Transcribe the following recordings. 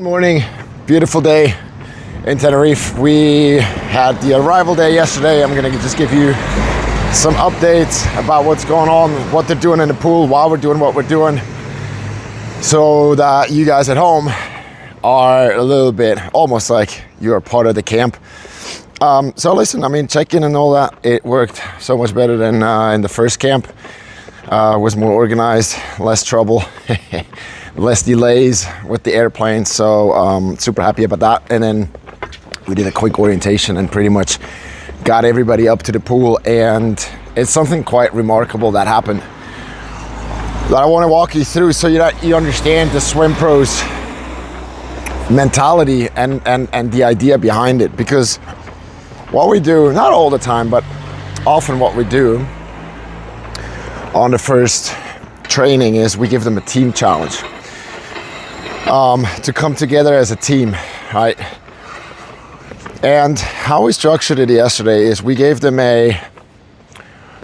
Morning, beautiful day in Tenerife. We had the arrival day yesterday. I'm gonna just give you some updates about what's going on, what they're doing in the pool, why we're doing what we're doing, so that you guys at home are a little bit almost like you're part of the camp. So listen, I mean, check-in and all that, it worked so much better than in the first camp. Was more organized, less trouble. Less delays with the airplane, so super happy about that. And then we did a quick orientation and pretty much got everybody up to the pool, and it's something quite remarkable that happened that I want to walk you through so you understand the Swimpros mentality and the idea behind it. Because what we do, not all the time, but often what we do on the first training is we give them a team challenge. To come together as a team, right? And how we structured it yesterday is we gave them a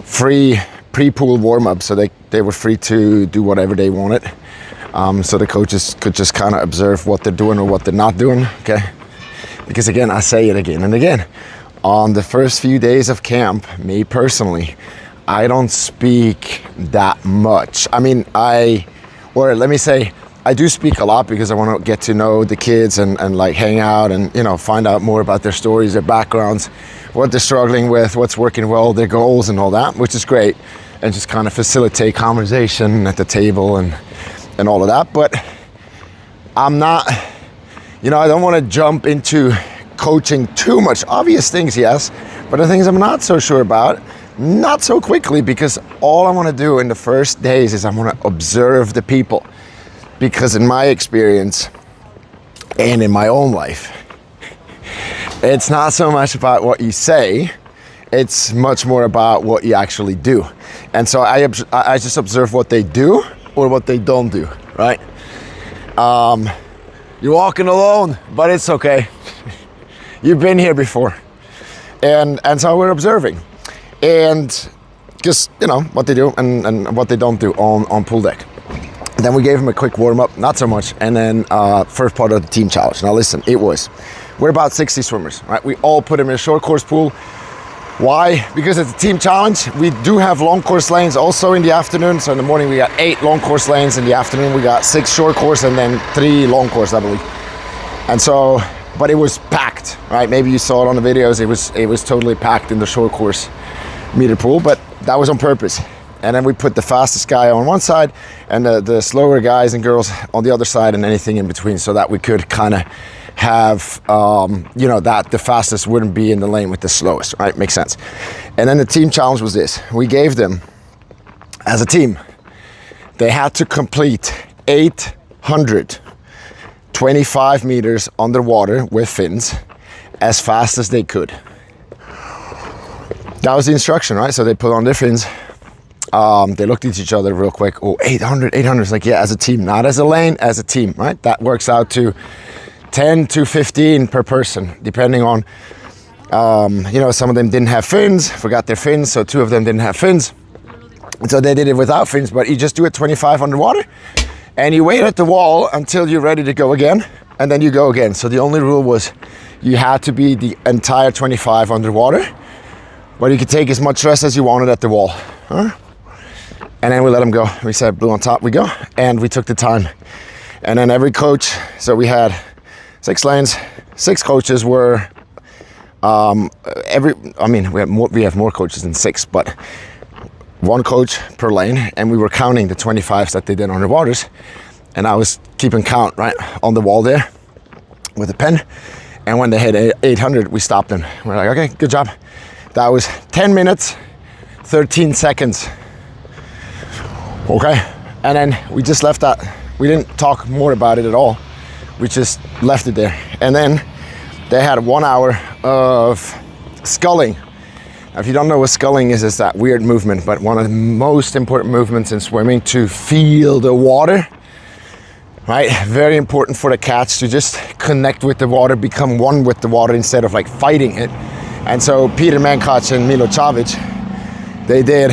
free pre-pool warm-up, so they were free to do whatever they wanted. So the coaches could just kind of observe what they're doing or what they're not doing, okay? Because again, I say it again and again, on the first few days of camp, me personally, I don't speak that much. I mean, I do speak a lot because I want to get to know the kids and like hang out and, you know, find out more about their stories, their backgrounds, what they're struggling with, what's working well, their goals and all that, which is great. And just kind of facilitate conversation at the table and all of that. But I'm not, I don't want to jump into coaching too much. Obvious things, yes, but the things I'm not so sure about, not so quickly, because all I want to do in the first days is I want to observe the people. Because in my experience and in my own life, it's not so much about what you say, it's much more about what you actually do. And so I just observe what they do or what they don't do, right? You're walking alone, but it's okay. You've been here before. And so we're observing. And just, what they do and what they don't do on pool deck. Then we gave them a quick warm-up, not so much, and then first part of the team challenge. Now listen, we're about 60 swimmers, right? We all put them in a short course pool. Why? Because it's a team challenge. We do have long course lanes also in the afternoon. So in the morning we got 8 long course lanes, in the afternoon we got 6 short course and then 3 long course, I believe. And so, but it was packed, right? Maybe you saw it on the videos, it was totally packed in the short course meter pool, but that was on purpose. And then we put the fastest guy on one side and the slower guys and girls on the other side and anything in between, so that we could kind of have, that the fastest wouldn't be in the lane with the slowest, right? Makes sense. And then the team challenge was this. We gave them, as a team, they had to complete 825 meters underwater with fins as fast as they could. That was the instruction, right? So they put on their fins. They looked at each other real quick. Oh, 800. It's like, yeah, as a team, not as a lane, as a team, right? That works out to 10 to 15 per person, depending on, some of them didn't have fins, forgot their fins, so 2 of them didn't have fins. And so they did it without fins, but you just do it 25 underwater, and you wait at the wall until you're ready to go again, and then you go again. So the only rule was you had to be the entire 25 underwater, but you could take as much rest as you wanted at the wall. Huh? And then we let them go. We said, blue on top, we go. And we took the time. And then every coach, so we had 6 lanes, 6 coaches were, we have more coaches than 6, but 1 coach per lane. And we were counting the 25s that they did on the waters. And I was keeping count, right, on the wall there with a pen. And when they hit 800, we stopped them. We're like, okay, good job. That was 10 minutes, 13 seconds. Okay, and then we just left that. We didn't talk more about it at all. We just left it there. And then they had 1 hour of sculling. Now, if you don't know what sculling is, it's that weird movement, but one of the most important movements in swimming, to feel the water, right? Very important for the catch, to just connect with the water, become one with the water instead of like fighting it. And so Peter Mankoch and Milo Čavić, they did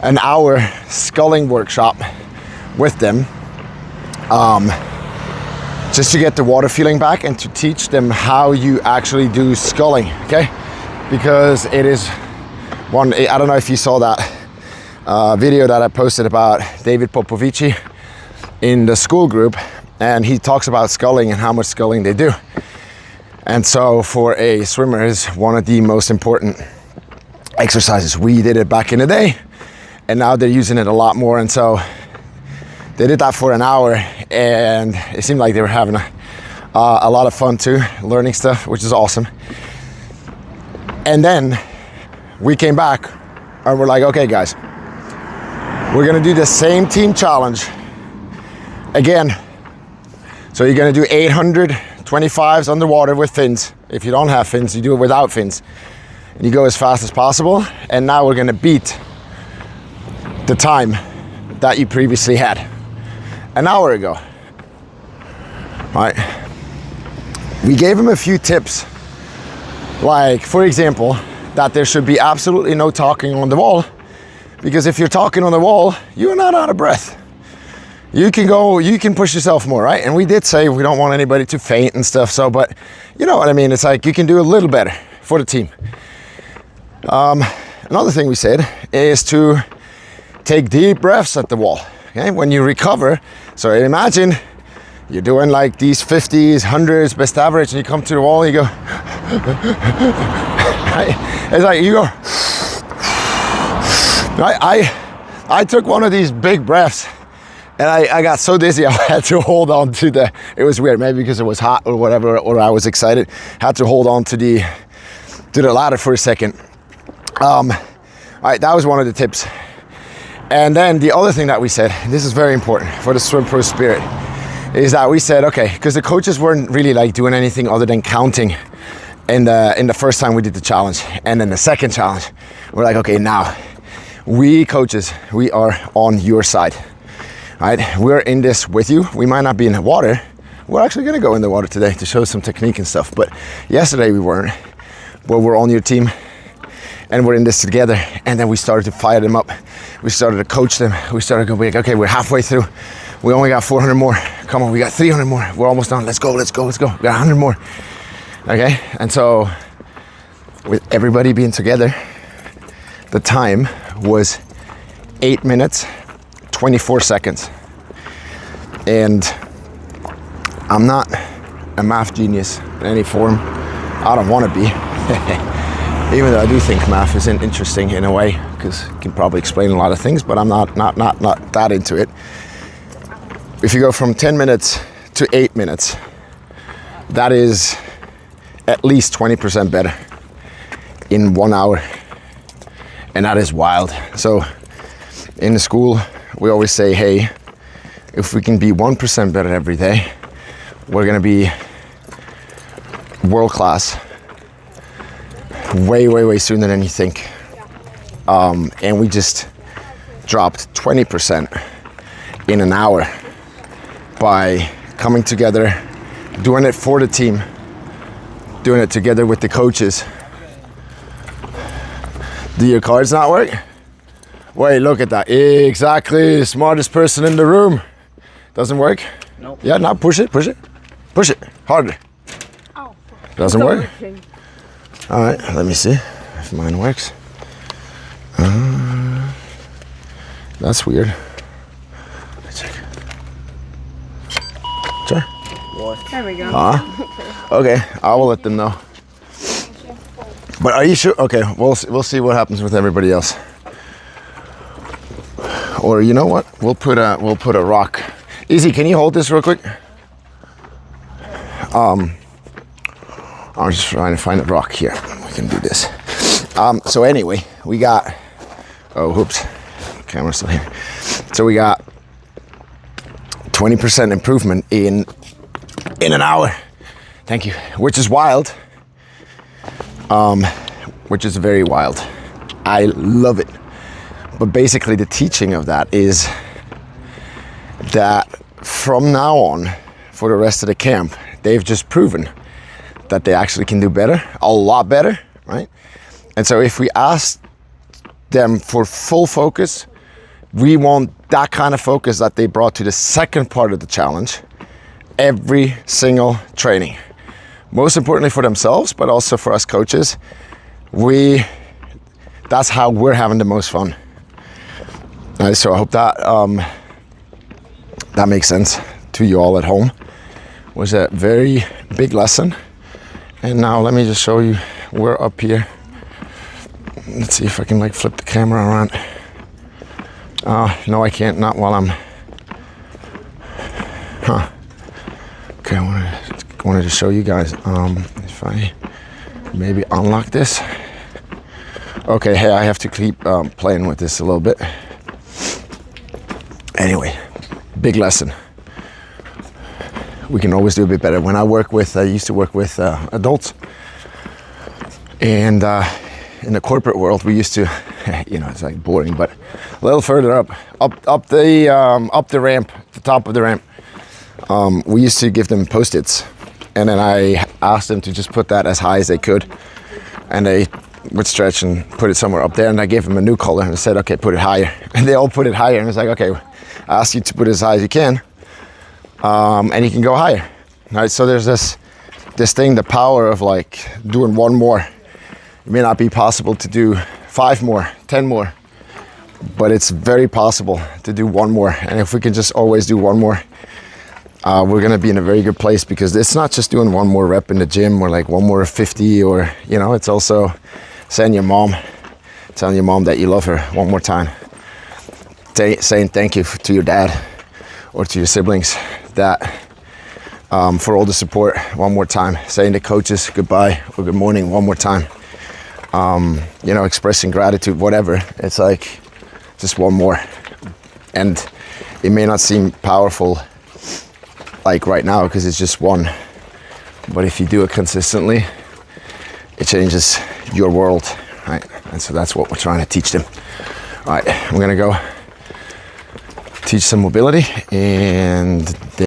an hour sculling workshop with them. just to get the water feeling back and to teach them how you actually do sculling, okay? Because it is one, I don't know if you saw that video that I posted about David Popovici in the Skool group, and he talks about sculling and how much sculling they do. And so for a swimmer, is one of the most important exercises. We did it back in the day, and now they're using it a lot more. And so they did that for an hour, and it seemed like they were having a lot of fun too, learning stuff, which is awesome. And then we came back and we're like, okay guys, we're gonna do the same team challenge again. So you're gonna do 825s underwater with fins. If you don't have fins, you do it without fins. And you go as fast as possible. And now we're gonna beat the time that you previously had an hour ago. All right. We gave him a few tips. Like, for example, that there should be absolutely no talking on the wall, because if you're talking on the wall, you're not out of breath. You can push yourself more, right? And we did say we don't want anybody to faint and stuff, so, but you know what I mean? It's like you can do a little better for the team. Another thing we said is to take deep breaths at the wall, okay? When you recover, so imagine you're doing like these 50s, 100s, best average, and you come to the wall and you go, it's like you go, I took one of these big breaths and I got so dizzy I had to hold on to it was weird, maybe because it was hot or whatever, or I was excited, had to hold on to the ladder for a second. All right, that was one of the tips. And then the other thing that we said, and this is very important for the Swimpros spirit, is that we said, okay, because the coaches weren't really like doing anything other than counting in the first time we did the challenge. And then the second challenge, we're like, okay, now we coaches, we are on your side, right? We're in this with you. We might not be in the water. We're actually gonna go in the water today to show some technique and stuff. But yesterday we weren't, but we're on your team and we're in this together. And then we started to fire them up. We started to coach them. We started to go, okay, we're halfway through. We only got 400 more. Come on, we got 300 more. We're almost done. Let's go. We got 100 more. Okay, and so with everybody being together, the time was 8 minutes, 24 seconds. And I'm not a math genius in any form. I don't want to be. Even though I do think math is interesting in a way, because it can probably explain a lot of things, but I'm not that into it. If you go from 10 minutes to 8 minutes, that is at least 20% better in 1 hour. And that is wild. So in the school, we always say, hey, if we can be 1% better every day, we're gonna be world class way sooner than you think. And we just dropped 20% in an hour by coming together, doing it for the team, doing it together with the coaches. Do your cards not work? Wait, look at that. Exactly, the smartest person in the room. Doesn't work? Nope. Yeah, now push it. Push it harder. Oh, doesn't work? All right, let me see if mine works. That's weird. Let's check. Sure. There we go. Okay, I will let them know. But are you sure? Okay, we'll see what happens with everybody else. Or you know what? We'll put a rock. Easy, can you hold this real quick? I'm just trying to find a rock here. We can do this. So anyway, we got. Oh, whoops. Camera's still here. So we got 20% improvement in an hour. Thank you. Which is wild. Which is very wild. I love it. But basically the teaching of that is that from now on, for the rest of the camp, they've just proven that they actually can do better, a lot better, right? And so if we ask them for full focus, we want that kind of focus that they brought to the second part of the challenge every single training. Most importantly for themselves, but also for us coaches. That's how we're having the most fun. So I hope that makes sense to you all at home. It was a very big lesson. And now let me just show you, we're up here. Let's see if I can like flip the camera around. No, I can't, not while I'm, Okay, I wanted to show you guys, if I maybe unlock this. Okay, hey, I have to keep playing with this a little bit. Anyway, big lesson. We can always do a bit better. When I used to work with adults, and in the corporate world, we used to, it's like boring, but a little further up the ramp, the top of the ramp, we used to give them Post-its, and then I asked them to just put that as high as they could, and they would stretch and put it somewhere up there, and I gave them a new color and I said, okay, put it higher, and they all put it higher, and it's like, okay, I asked you to put it as high as you can, and you can go higher. Right? So there's this thing, the power of like doing one more. It may not be possible to do 5 more, 10 more, but it's very possible to do one more. And if we can just always do one more, we're gonna be in a very good place, because it's not just doing one more rep in the gym or like one more 50, or, it's also telling your mom that you love her one more time. Saying thank you to your dad or to your siblings for all the support one more time. Saying to coaches goodbye or good morning one more time. Expressing gratitude, whatever. It's like just one more. And it may not seem powerful like right now because it's just one. But if you do it consistently, it changes your world, right? And so that's what we're trying to teach them. All right, I'm gonna go teach some mobility, and